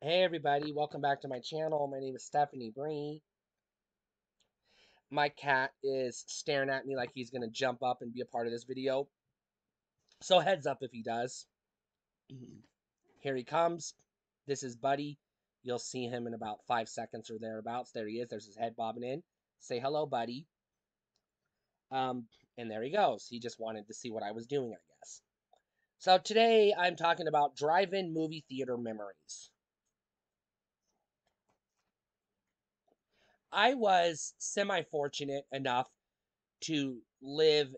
Hey everybody, welcome back to my channel. My name is Stephanie Bree. My cat is staring at me like he's gonna jump up and be a part of this video. So heads up if he does. Here he comes. This is Buddy. You'll see him in about 5 seconds or thereabouts. There he is. There's his head bobbing in. Say hello, Buddy. Um, and there he goes. He just wanted to see what I was doing, I guess. So today I'm talking about drive-in movie theater memories. I was semi-fortunate enough to live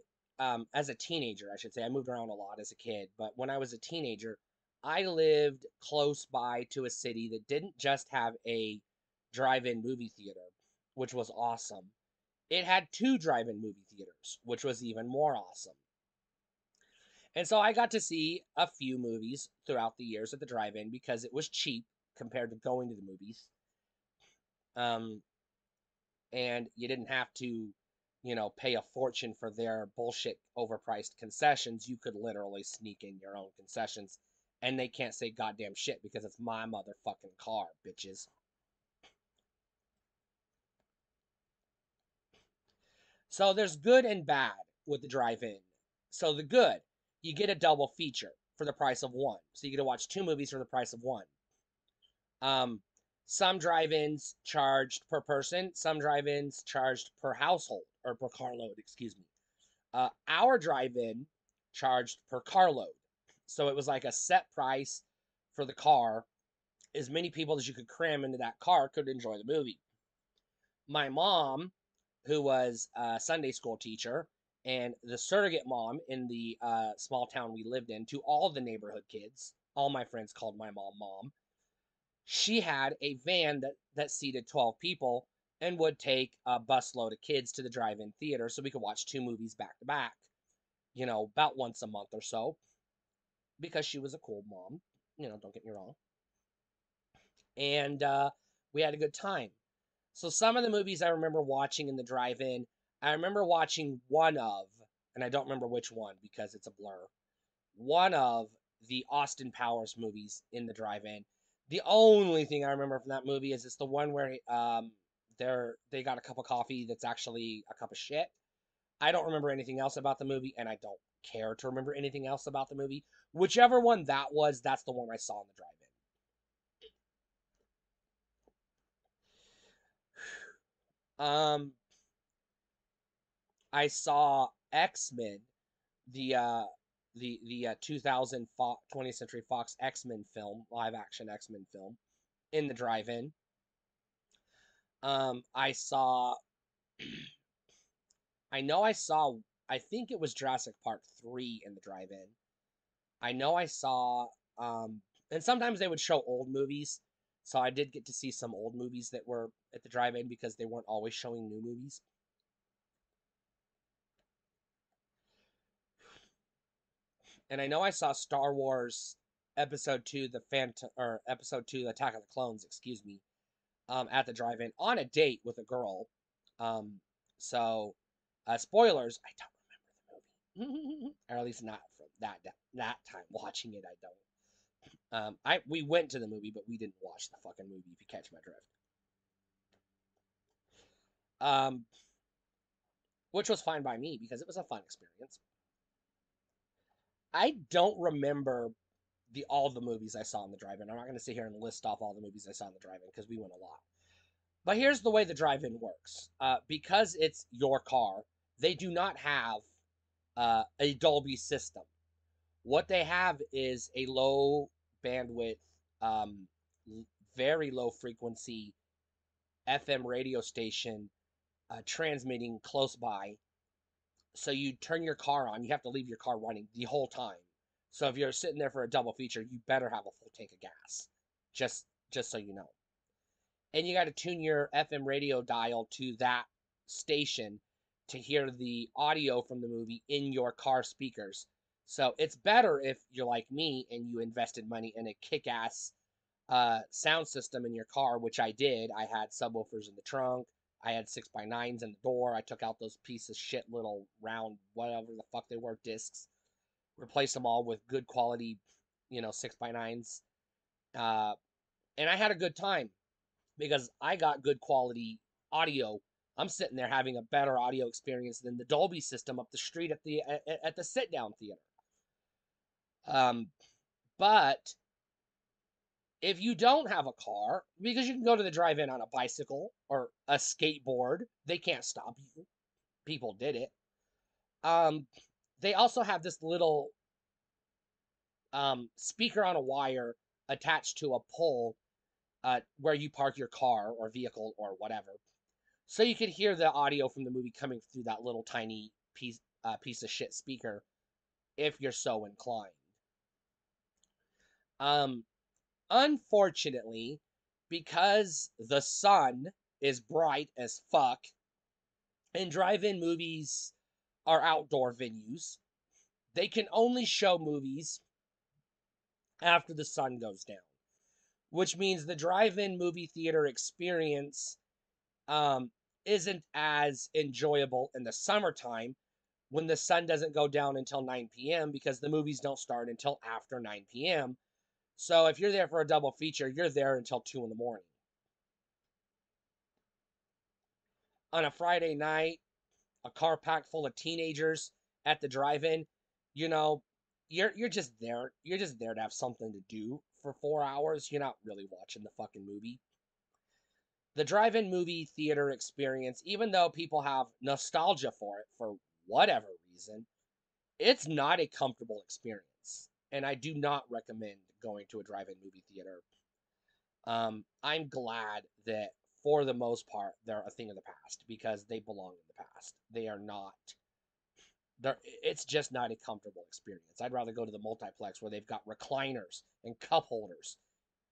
as a teenager, I should say. I moved around a lot as a kid, but when I was a teenager, I lived close by to a city that didn't just have a drive in movie theater, which was awesome. It had two drive in movie theaters, which was even more awesome. And so I got to see a few movies throughout the years at the drive in because it was cheap compared to going to the movies. Um, and you didn't have to, pay a fortune for their bullshit overpriced concessions. You could literally sneak in your own concessions and they can't say goddamn shit because it's my motherfucking car, bitches. So there's good and bad with the drive-in. So the good, you get a double feature for the price of one. So you get to watch two movies for the price of one. Um, some drive-ins charged per person, some drive-ins charged per household or per carload, excuse me. Our drive-in charged per carload. So it was like a set price for the car. As many people as you could cram into that car could enjoy the movie. My mom, who was a Sunday school teacher and the surrogate mom in the small town we lived in to all the neighborhood kids, all my friends called my mom. She had a van that seated 12 people and would take a busload of kids to the drive-in theater so we could watch two movies back to back, about once a month or so, because she was a cool mom. Don't get me wrong. And we had a good time. So some of the movies I remember watching in the drive-in, I remember watching one of, and I don't remember which one because it's a blur, one of the Austin Powers movies in the drive-in. The only thing I remember from that movie is it's the one where they got a cup of coffee that's actually a cup of shit. I don't remember anything else about the movie, and I don't care to remember anything else about the movie. Whichever one that was, that's the one I saw in the drive-in. Um, I saw X-Men, the 2000 20th Century Fox X-Men film, live action X-Men film, in the drive-in. I saw, I know I saw, I think it was Jurassic Park 3 in the drive-in. I know I saw, um, and sometimes they would show old movies. So I did get to see some old movies that were at the drive-in because they weren't always showing new movies. And I know I saw Star Wars Episode 2, the Phantom, or Episode 2, the Attack of the Clones, excuse me, at the drive-in on a date with a girl. Um, so, spoilers, I don't remember the movie, or at least not from that time watching it. I don't. I we went to the movie, but we didn't watch the fucking movie. If you catch my drift, um, which was fine by me because it was a fun experience. I don't remember the all the movies I saw in the drive-in. I'm not going to sit here and list off all the movies I saw in the drive-in because we went a lot. But here's the way the drive-in works. Because it's your car, they do not have a Dolby system. What they have is a low bandwidth, um, very low frequency FM radio station transmitting close by. So you turn your car on, you have to leave your car running the whole time. So if you're sitting there for a double feature, you better have a full tank of gas. Just so you know. And you got to tune your FM radio dial to that station to hear the audio from the movie in your car speakers. So it's better if you're like me and you invested money in a kick-ass sound system in your car, which I did. I had subwoofers in the trunk. I had 6x9s in the door. I took out those piece of shit little round whatever the fuck they were discs, replaced them all with good quality, 6x9s. Uh, And I had a good time because I got good quality audio. I'm sitting there having a better audio experience than the Dolby system up the street at the sit down theater. Um, but if you don't have a car, because you can go to the drive-in on a bicycle or a skateboard, they can't stop you. People did it. Um, they also have this little speaker on a wire attached to a pole where you park your car or vehicle or whatever. So you could hear the audio from the movie coming through that little tiny piece of shit speaker if you're so inclined. Um, Unfortunately, because the sun is bright as fuck and drive-in movies are outdoor venues, they can only show movies after the sun goes down, which means the drive-in movie theater experience um, isn't as enjoyable in the summertime when the sun doesn't go down until 9 p.m. because the movies don't start until after 9 p.m. So if you're there for a double feature, you're there until 2 in the morning. On a Friday night, a car packed full of teenagers at the drive-in, you know, you're just there. You're just there to have something to do for 4 hours. You're not really watching the fucking movie. The drive-in movie theater experience, even though people have nostalgia for it for whatever reason, it's not a comfortable experience. And I do not recommend going to a drive-in movie theater. I'm glad that for the most part they're a thing of the past because they belong in the past. They are not. It's just not a comfortable experience. I'd rather go to the multiplex where they've got recliners and cup holders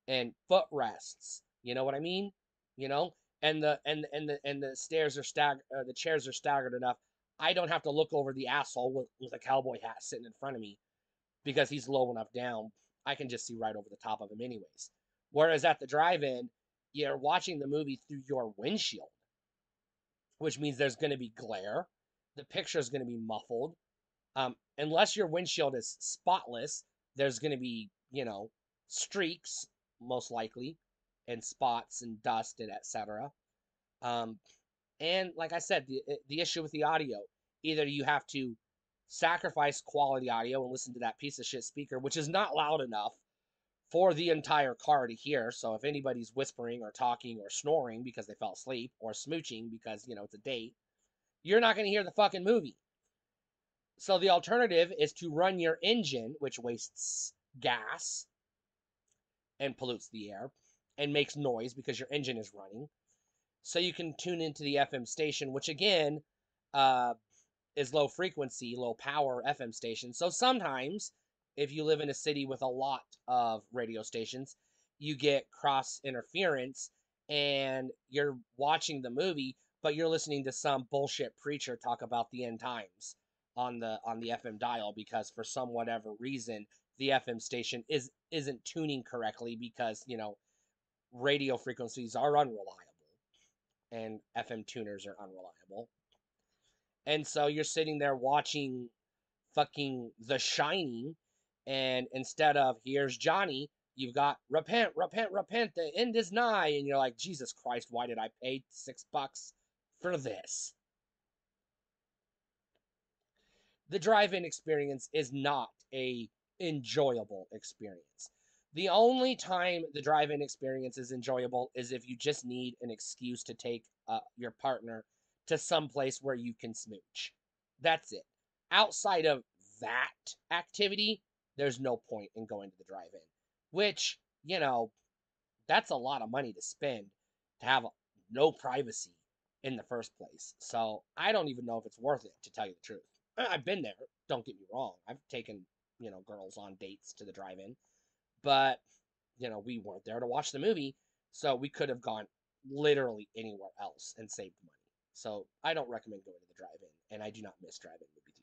and footrests. You know what I mean? You know, and the stairs are the chairs are staggered enough. I don't have to look over the asshole with a cowboy hat sitting in front of me because he's low enough down. I can just see right over the top of him, anyways. Whereas at the drive-in, you're watching the movie through your windshield, which means there's going to be glare. The picture is going to be muffled. Unless your windshield is spotless, there's going to be, streaks, most likely, and spots and dust and etc. Um, and like I said, the issue with the audio, either you have to sacrifice quality audio and listen to that piece of shit speaker, which is not loud enough for the entire car to hear. So if anybody's whispering or talking or snoring because they fell asleep or smooching because, it's a date, you're not going to hear the fucking movie. So the alternative is to run your engine, which wastes gas and pollutes the air and makes noise because your engine is running. So you can tune into the FM station, which again uh, is low frequency, low power FM station. So sometimes, if you live in a city with a lot of radio stations, you get cross interference and you're watching the movie, but you're listening to some bullshit preacher talk about the end times on the FM dial because for some whatever reason the FM station isn't tuning correctly because radio frequencies are unreliable and FM tuners are unreliable. And so you're sitting there watching fucking The Shining, and instead of here's Johnny, you've got repent, repent, repent, the end is nigh, and you're like, Jesus Christ, why did I pay $6 for this? The drive-in experience is not a enjoyable experience. The only time the drive-in experience is enjoyable is if you just need an excuse to take your partner to some place where you can smooch. That's it. Outside of that activity, there's no point in going to the drive-in, which, that's a lot of money to spend to have no privacy in the first place. So I don't even know if it's worth it, to tell you the truth. I've been there, don't get me wrong. I've taken, girls on dates to the drive-in, but, we weren't there to watch the movie, so we could have gone literally anywhere else and saved money. So I don't recommend going to the drive-in, and I do not miss drive-in movie